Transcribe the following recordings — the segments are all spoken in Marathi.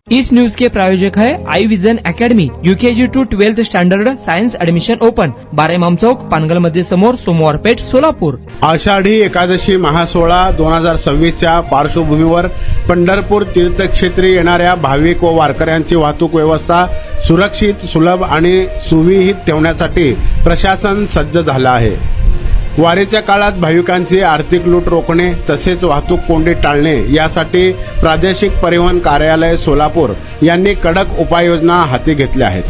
इस न्यूज के प्रायोजक है Aai vision academy UKG to 12th standard science admission open 12 Imam Chowk Pangal मध्ये समोर सोमवार पेठ सोलापूर। आषाढी एकादशी महासोहळा 2026च्या पार्श्वभूमीवर पंढरपूर तीर्थक्षेत्री येणाऱ्या भाविक व वारकऱ्यांची वाहतूक व्यवस्था सुरक्षित, सुलभ आणि सुविहित ठेवण्यासाठी प्रशासन सज्ज झालं आहे। वारीच्या काळात भाविकांची आर्थिक लूट रोखणे तसेच वाहतूक कोंडी टाळणे यासाठी प्रादेशिक परिवहन कार्यालय सोलापूर यांनी कडक उपाययोजना हाती घेतल्या आहेत।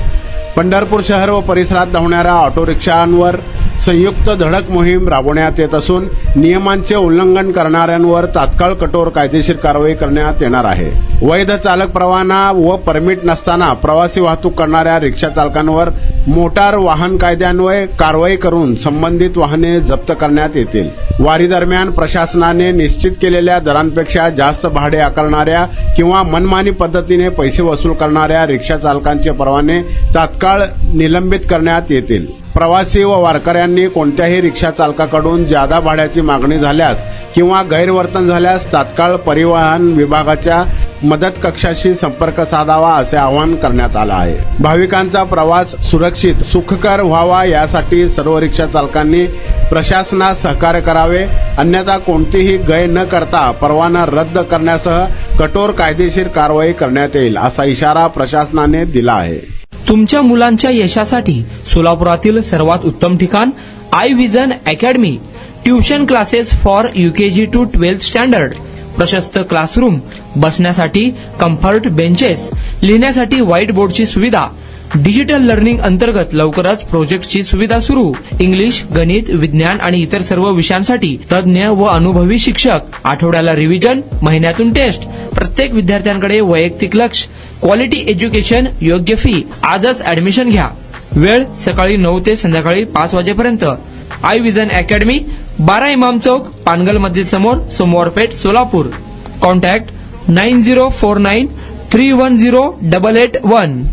पंढरपूर शहर व परिसरात धावणाऱ्या ऑटो रिक्षांवर संयुक्त धडक मोहीम राबवण्यात येत असून नियमांचे उल्लंघन करणाऱ्यांवर तात्काळ कठोर कायदेशीर कारवाई करण्यात येणार आहे। वैध चालक परवाना व परमिट नसताना प्रवासी वाहतूक करणाऱ्या रिक्षा चालकांवर मोटार वाहन कायद्यान्वये कारवाई करून संबंधित वाहने जप्त करण्यात येतील। वारी दरम्यान प्रशासनाने निश्चित केलेल्या दरांपेक्षा जास्त भाडे आकारणाऱ्या किंवा मनमानी पद्धतीने पैसे वसूल करणाऱ्या रिक्षा चालकांचे परवाने तात्काळ निलंबित करण्यात येतील। प्रवासी व वारकऱ्यांनी कोणत्याही रिक्षा चालकाकडून जादा भाड्याची मागणी झाल्यास किंवा गैरवर्तन झाल्यास तात्काळ परिवहन विभागाच्या मदत कक्षाशी संपर्क साधावा असे आवाहन करण्यात आले आहे। भाविकांचा प्रवास सुरक्षित, सुखकर व्हावा यासाठी सर्व रिक्षा चालकांनी प्रशासनास सहकार्य करावे, अन्यथा कोणतीही गय न करता परवाना रद्द करण्यासह कठोर कायदेशीर कारवाई करण्यात येईल असा इशारा प्रशासनाने दिला आहे। तुमच्या मुलांच्या यशासाठी सोलापुरातील सर्वात उत्तम ठिकाण Aai vision academy. Tuition classes for UKG to 12th standard, प्रशस्त क्लासरूम, बसण्यासाठी कम्फर्ट बेंचेस, लिहिण्यासाठी व्हाईट बोर्डची सुविधा, डिजिटल लर्निंग अंतर्गत लवकरच प्रोजेक्टची सुविधा सुरू। इंग्लिश, गणित, विज्ञान आणि इतर सर्व विषयांसाठी तज्ञ व अनुभवी शिक्षक, आठवड्याला रिव्हिजन, महिन्यातून टेस्ट, प्रत्येक विद्यार्थ्यांकडे वैयक्तिक लक्ष, क्वालिटी एज्युकेशन, योग्य फी। आजच ऍडमिशन घ्या। वेळ सकाळी 9 ते संध्याकाळी 5 वाजेपर्यंत। आई विजन अकॅडमी, 12 इमाम चौक, पानगल मस्जिद समोर, सोमवार पेठ, सोलापूर। कॉन्टॅक्ट 9049310881।